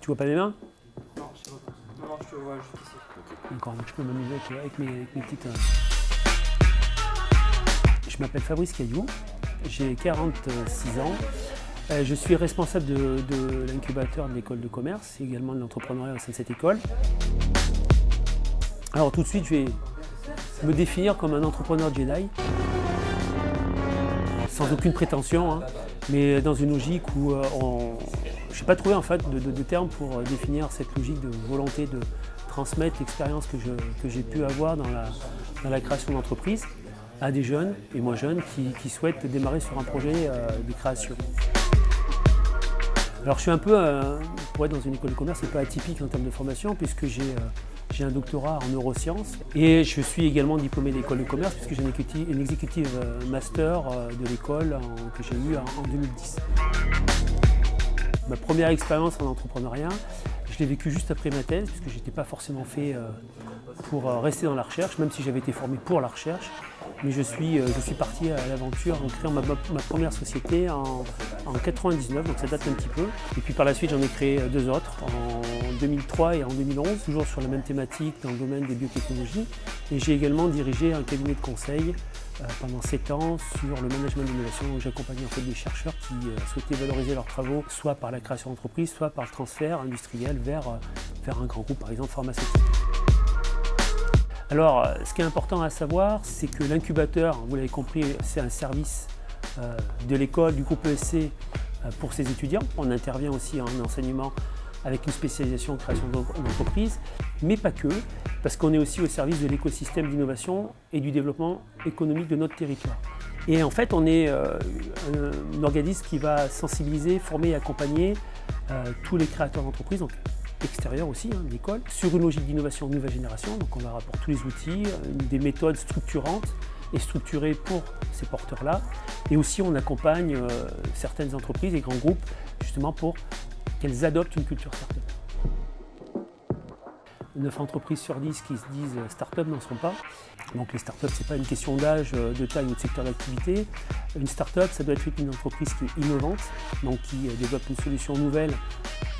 Tu vois pas mes mains? Non, je vois pas. Non, je te vois juste ici. D'accord, donc je peux m'amuser avec mes petites... Je m'appelle Fabrice Caillou, j'ai 46 ans. Je suis responsable de l'incubateur de l'école de commerce et également de l'entrepreneuriat au sein de cette école. Alors tout de suite, je vais me définir comme un entrepreneur Jedi, sans aucune prétention, hein, mais dans une logique où je n'ai pas trouvé en fait de terme pour définir cette logique de volonté de transmettre l'expérience que j'ai pu avoir dans la création d'entreprise à des jeunes et moins jeunes qui souhaitent démarrer sur un projet de création. Alors je suis un peu, pour être dans une école de commerce, c'est pas atypique en termes de formation puisque j'ai un doctorat en neurosciences et je suis également diplômé d'école de commerce puisque j'ai une executive master de l'école que j'ai eue en 2010. Ma première expérience en entrepreneuriat, je l'ai vécue juste après ma thèse puisque je n'étais pas forcément fait pour rester dans la recherche, même si j'avais été formé pour la recherche. Mais je suis parti à l'aventure en créant ma première société en 99, donc ça date un petit peu. Et puis par la suite, j'en ai créé deux autres, en 2003 et en 2011, toujours sur la même thématique dans le domaine des biotechnologies. Et j'ai également dirigé un cabinet de conseil pendant 7 ans sur le management d'innovation. J'accompagnais en fait des chercheurs qui souhaitaient valoriser leurs travaux, soit par la création d'entreprise, soit par le transfert industriel vers un grand groupe, par exemple pharmaceutique. Alors, ce qui est important à savoir, c'est que l'incubateur, vous l'avez compris, c'est un service de l'école, du groupe ESC pour ses étudiants. On intervient aussi en enseignement avec une spécialisation en création d'entreprise, mais pas que, parce qu'on est aussi au service de l'écosystème d'innovation et du développement économique de notre territoire. Et en fait, on est un organisme qui va sensibiliser, former et accompagner tous les créateurs d'entreprises, donc extérieur aussi, l'école, sur une logique d'innovation de nouvelle génération. Donc on leur apporte tous les outils, des méthodes structurantes et structurées pour ces porteurs-là. Et aussi on accompagne certaines entreprises et grands groupes justement pour qu'elles adoptent une culture start-up. 9 entreprises sur 10 qui se disent start-up n'en seront pas. Donc les start-up, ce n'est pas une question d'âge, de taille ou de secteur d'activité. Une start-up, ça doit être une entreprise qui est innovante, donc qui développe une solution nouvelle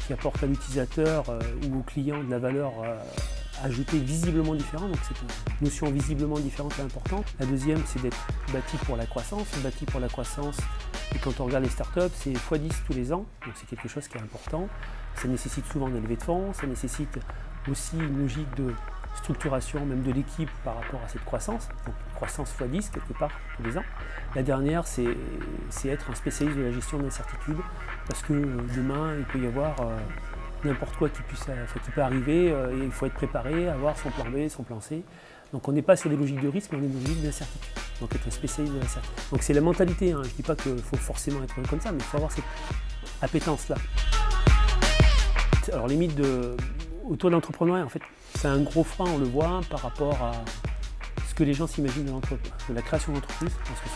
qui apporte à l'utilisateur ou au client de la valeur ajoutée visiblement différente. Donc c'est une notion visiblement différente et importante. La deuxième, c'est d'être bâti pour la croissance. Bâti pour la croissance, et quand on regarde les startups, c'est x10 tous les ans. Donc c'est quelque chose qui est important. Ça nécessite souvent une levée de fonds, ça nécessite aussi une logique de structuration même de l'équipe par rapport à cette croissance. Donc croissance x10 quelque part tous les ans. La dernière, c'est être un spécialiste de la gestion de l'incertitude parce que demain, il peut y avoir n'importe quoi qui peut arriver et il faut être préparé, avoir son plan B, son plan C. Donc on n'est pas sur des logiques de risque, mais on est dans des logiques d'incertitude. Donc être un spécialiste de l'incertitude. Donc c'est la mentalité, hein. Je ne dis pas qu'il faut forcément être comme ça, mais il faut avoir cette appétence-là. Alors les mythes autour de l'entrepreneuriat, en fait, c'est un gros frein, on le voit, par rapport à ce que les gens s'imaginent de la création d'entreprise. Parce que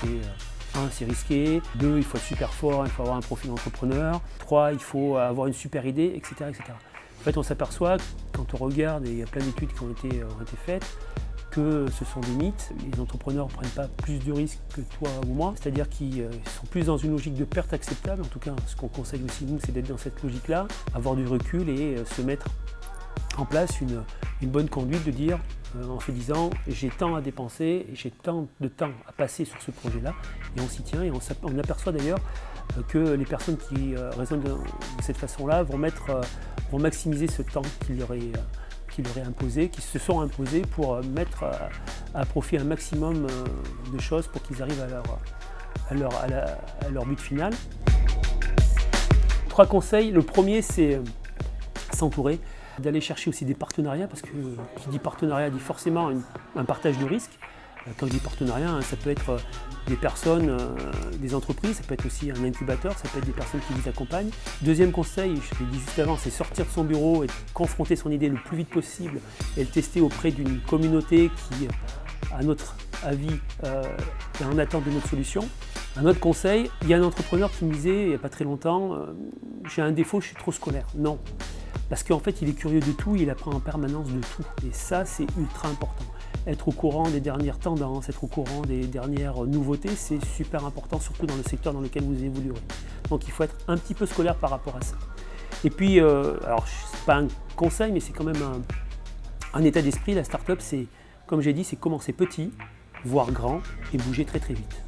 c'est risqué. 2, il faut être super fort, il faut avoir un profil d'entrepreneur. 3, il faut avoir une super idée, etc. etc. En fait, on s'aperçoit, quand on regarde, et il y a plein d'études qui ont été faites, que ce sont des mythes. Les entrepreneurs ne prennent pas plus de risques que toi ou moi, c'est-à-dire qu'ils sont plus dans une logique de perte acceptable. En tout cas, ce qu'on conseille aussi, nous, c'est d'être dans cette logique-là, avoir du recul et se mettre en place une bonne conduite, de dire en se disant j'ai tant à dépenser, j'ai tant de temps à passer sur ce projet-là, et on s'y tient. Et on aperçoit d'ailleurs que les personnes qui raisonnent de cette façon-là vont maximiser ce temps qu'il leur est imposé, qui se sont imposés pour mettre à profit un maximum de choses pour qu'ils arrivent à leur but final. 3 conseils. Le premier, c'est s'entourer, d'aller chercher aussi des partenariats, parce que qui dit partenariat dit forcément un partage de risques. Quand je dis partenariat, ça peut être des personnes, des entreprises, ça peut être aussi un incubateur, ça peut être des personnes qui vous accompagnent. Deuxième conseil, je l'ai dit juste avant, c'est sortir de son bureau et confronter son idée le plus vite possible et le tester auprès d'une communauté qui, à notre avis, est en attente de notre solution. Un autre conseil, il y a un entrepreneur qui me disait il n'y a pas très longtemps, j'ai un défaut, je suis trop scolaire. Non, parce qu'en fait il est curieux de tout, il apprend en permanence de tout. Et ça, c'est ultra important. Être au courant des dernières tendances, être au courant des dernières nouveautés, c'est super important, surtout dans le secteur dans lequel vous évoluerez. Donc il faut être un petit peu scolaire par rapport à ça. Et puis, alors c'est pas un conseil, mais c'est quand même un état d'esprit. La start-up, c'est, comme j'ai dit, c'est commencer petit, voire grand et bouger très très vite.